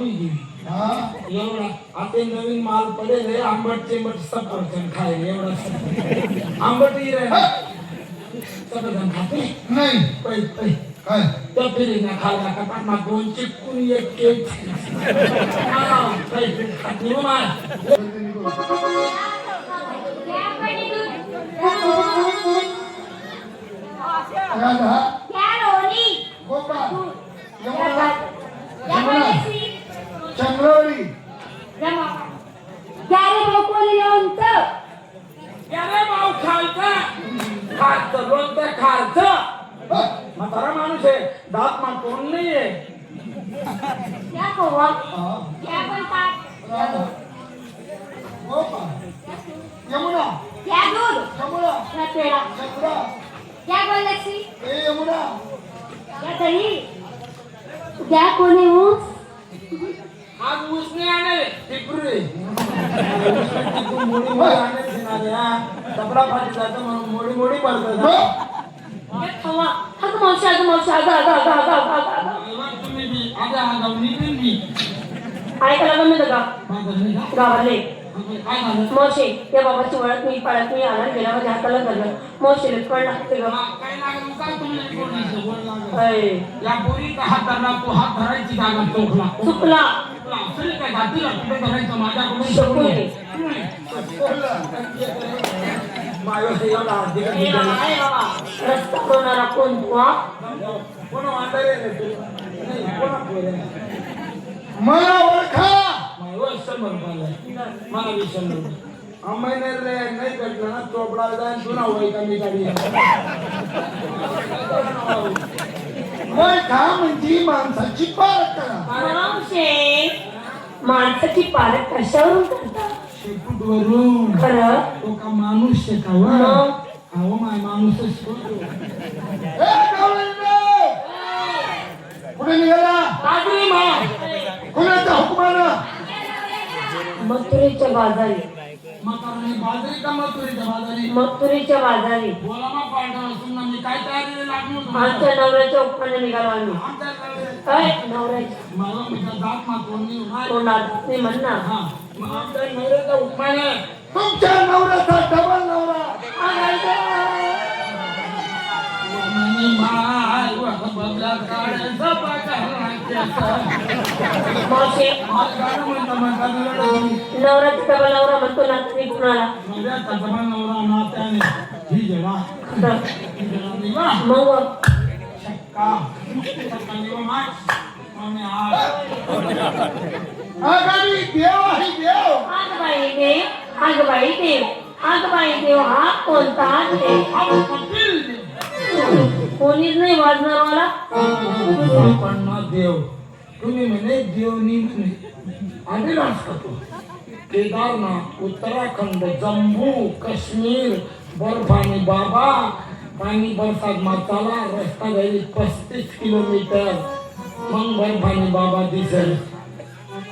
पोळी घे एवढा आता नवीन माल पडेल रे आंबट चेंबट सफरचंद खायला एवढा आंबट सफरचंद खाते नाही पै पै काय त्या फिरीना खायला का पाठमा दोन चिपकून एक केक खाते हो माय चंद्रवडी भाऊ खायचं रोज खायचं म्हातारा माणूस आहे दात मा तोंड नाहीये यमुना यमुना यमुना क्या कोणी ऊस आज ऊस नाही आणले टिपरू मोडी मोडी आणले कपडा फाटी जातं म्हणून मोडी मोडी पडतात तुम्ही बी आजा निघून बी ऐकायला गमत का गावाले काय झालं मोशे त्या बाबाची ओळख मी पाळत मी आला गेला माझ्या हाताला धरलं मोशेला कळ लागते ग काय लागलं काय तुम्ही या पोरीचा हात धरला तो हात धरायची जागा चोखला चुकला असं काय घातीला कुठे धरायचं माझ्याकडून शकून रस्ता होणारा कोण तू कोण वांडरे मला ओळखा मला विषय अम्माईने नाही भेटलं ना चोपडा जाईन तू ना होई का मी गाडी ओळखा म्हणजे माणसाची पारख माणसाची पालक कशावरून करतात शेपूटवरून खरं तो का माणूस शेकावा अहो माय माणूसच कुठे निघाला कुणाच्या हुकमानं मथुरीच्या बाजारी बाजरी का मथुरीच्या बाजारी मथुरीच्या बाजारी बोला मग पांढरा असून ना मी काय तयारी लागलो आमच्या नवऱ्याच्या उपमाने निघालो आम्ही काय नवऱ्याच्या मला म्हणजे जात मातोंनी तोंडात नाही म्हण ना आमच्या नवऱ्याचा उपमान आहे तुमच्या नवऱ्याचा डबल नवरा नवऱ्याचा डबल नवरा म्हणतो ना तुम्ही कुणाला मग आगबाई देव हा कोणता कोणीच नाही वाजणार मला देव तुम्ही म्हणे देवनी आम्ही डान्स करतो केदारनाथ उत्तराखंड जम्मू काश्मीर बर्फानी बाबा पाणी बरसात माताला रस्ता जाईल 35 किलोमीटर मग बर्फानी बाबा दिसेल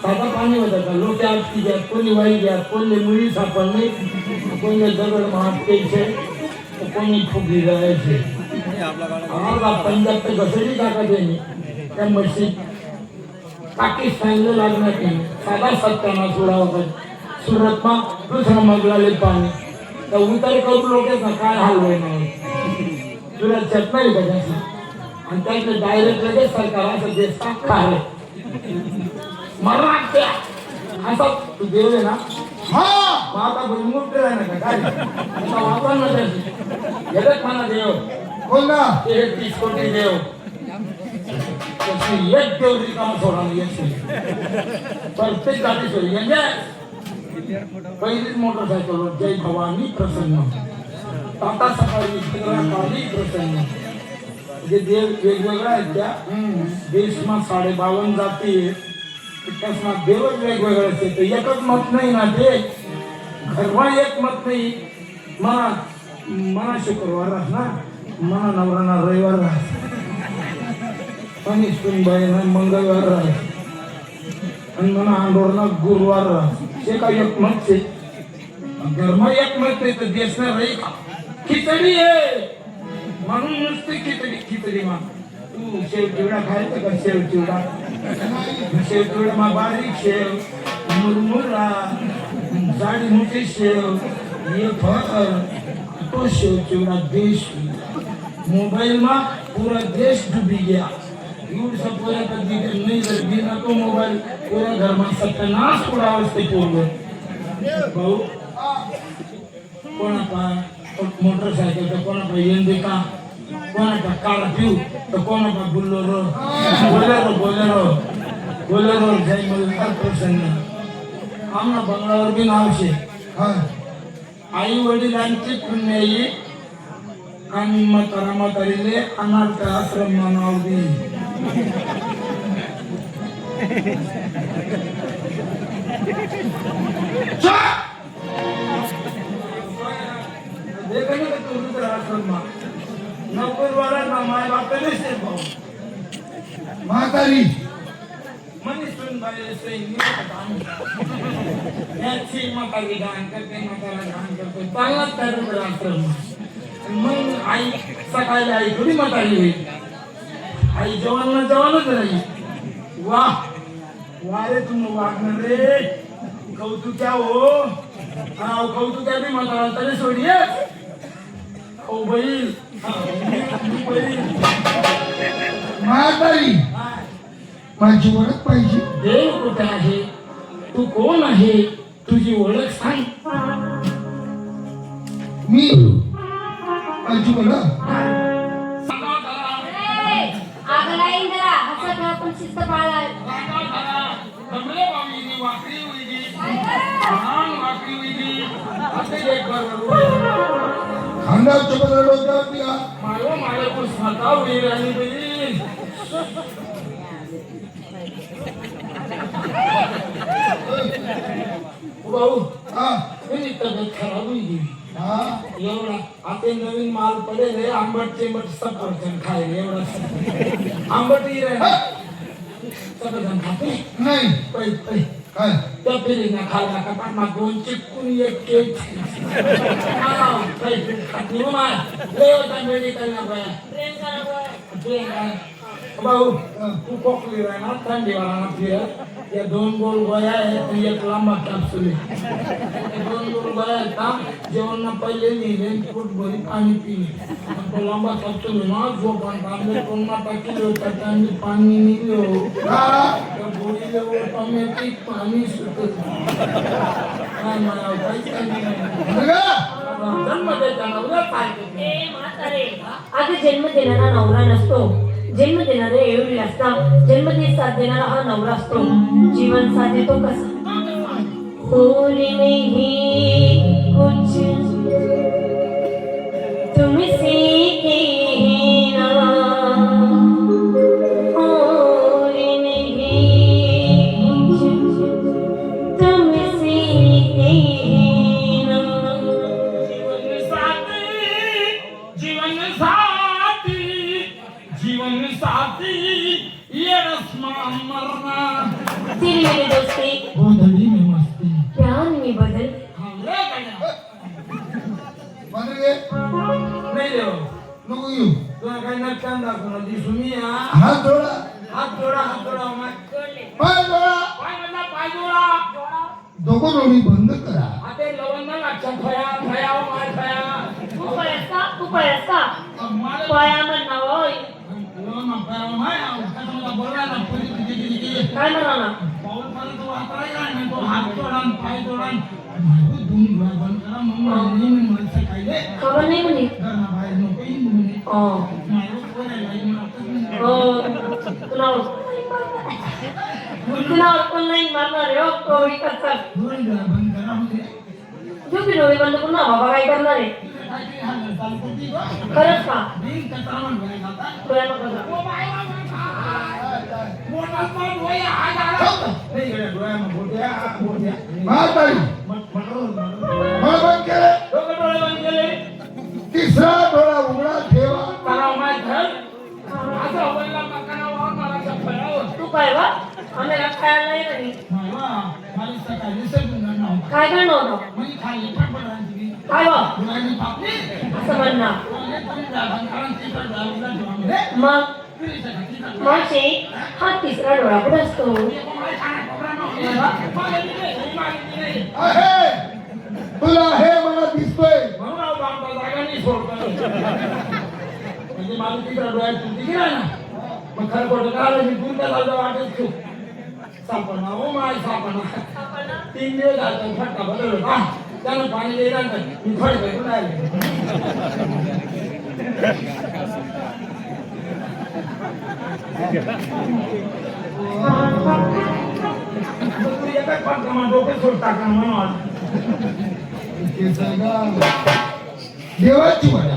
साधा पाणी होतं का लोक आरती घ्या कोणी वाई घ्या कोणी मुली सापडणे कोणी दगड महाग प्यायचे कोणी फुगी जायचे पंजाब ते घसरी टाका त्यांनी त्या मशीद पाकिस्तानला लागणार नाही साधा सत्याना सोडावा सुरत मा दुसरा मगलाले पाणी तर उतर करू लोकांचा काय हाल होईल सुरत चट नाही का त्याचा आणि त्यातलं डायरेक्ट लगेच सरकार असं देश खाय मराठ्या असं तू देव आहे ना आता गुणमुक्त आहे ना काय आता वापर ना त्याची येतात मला देव बोल ना 30 कोटी देव एक देव रिकामा सोडा प्रत्येक जाती सोडी म्हणजे पहिलीच मोटरसायकल जय भवानी प्रसन्न टाटा सफारी प्रसन्न म्हणजे देव वेगवेगळा आहेत त्या देशमा 52 जाती त्यासमा देवच वेगवेगळे असते तर एकच मत नाही ना ते घरवा एक मत नाही मना शुक्रवार राहत ना मना नवराना रविवार राहत आणि सुनबाई मंगळवार राहत आणि मना आंदोलना गुरुवार राहत ते काय एक मत आहे घरमा एक मत आहे तर देशना रही खिचडी आहे म्हणून नुसती खिचडी मा तू शेव चिवडा खायचा का शेव चिवडा शेव चिवडा मा बारीक शेव मुरमुरा जाडी मोठी शेव ये फळ तो शेव चिवडा देश मोबाइल में पूरा देश डूबी गया यूं सब पूरा कर दी नहीं कर बिना तो मोबाइल पूरा घर में सत्यानाश पूरा अवस्थे पूर्व भाऊ कोणाचा मोटरसायकल तर कोणाचा इंडिका कोणाचा कारप्यू तर कोणाचा बुल्लोरो बोलेरो बोलेरो बोलेरो जाई मला प्रसन्न आमना बंगल्यावर बी नाव शे आई वडिलांची पुण्याई आणि म्हातारा म्हातारीले अनाथ आश्रम नाव दी देखने का तू दूसरा आश्रम नौकर वाला ना माय बाप ने से म्हातारी मनी सुन भाई से नहीं पता याची म्हातारी गान करते म्हातारा गान करते चांगला तर आश्रम मग आई सकाळी आई थोडी म्हातारी होईल आई जवानच नाही वाह वारे तुम्ही वागणार रे कौतुक्या हो कौतुक्या बी म्हातारा तरी सोडिये ओ बैल म्हातारी माझी ओळख पाहिजे देव कुठे आहे तू कोण आहे तुझी ओळख सांग मी माझी ओळख खांद्यावर चपल डोक्यावरती का मला तू स्वतः होईल आणि बाई भाऊ तब्येत खराब होईल एवढा आता नवीन माल पडेल रे आंबट चेंबट सफरचंद खायला एवढा आंबट सफरचंद खाते नाही काय त्या फिरीना खाल्ला का पण मग दोन चिपकून एक केक खाती माय मेडिकल ना भाऊ तू खोकली राहणार थंडी वाला फिरत या दोन गोल गोळ्या आहेत एक लांबा कॅप्सूल दोन गोल गोळ्या आहेत जेवण पहिले लिहिले पोटभरी पाणी पिले तो लांबा कॅप्सूल ना जो पण तांबे पुन्हा टाकले होता पाणी निघलो त्या गोळीले ऑटोमॅटिक पाणी सुटत काय मला जन्म देता नवरा काय अगं जन्म देणारा नवरा नसतो जन्म देणारे एवढी असता जन्मदिन साथ देणारा हा नवरा असतो जीवन साथ देतो कसा होली नहीं कुछ तुमसे कहना होली नहीं कुछ तुमसे कहना जीवन साथी ये रस्म मरना तेरी मेरी दोस्ती गोंधली में मस्ती प्यार में बदल हमले करना म्हणजे नहीं देव नको येऊ तुला काही नक्कान दाखवणार दिसून या हात जोडा हात जोडा माय पाय जोडा पाय म्हणला पाय जोडा दोघं डोळी बंद करा आता लवंगा लागच्या फया माय फया तू पळस का पळ्या म्हणणार होय लवंगा फया माय कसं बोलला ना पुरी काय म्हणणार पाऊल पाऊल तो वापरायला नाही तो हात जोडा पाय जोडा दोन डोळा बंद करा मग मी सकाळी खबर नाही म्हणे घरना बाहेर नको येऊ म्हणे तुला अक्कल नाही मारणार रे कोविड करतात दोन डोळा बंद करा म्हणजे तू बी डोळे बंद करून बाबा काय करणार आहे खरंच का तुला नको म्हातारी डोळे बंद केले तिसरा डोळा उघडा ठेवा तू काय वा आम्हाला खायला नाही काय करणार होतं काय वा असं म्हणणार मग मासे हा तिसरा डोळा कुठे असतो? आहे तुला हे मला दिसतोय म्हणून जागा नाही सोडतो म्हणजे मला तिकडे डोळ्यात तुमची गिरा ना मग खरं खोटं काय मी दूर त्याला वाटत तू सापडणार हो माय सापडणार 3 दिवस झाले फटका बदल होता त्यानं पाणी गेला मी फट भेटून एकच फटका डोके सोडता का म्हणून देवाची वाडा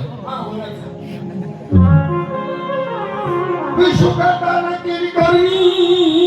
मी शुकाताना केली करणी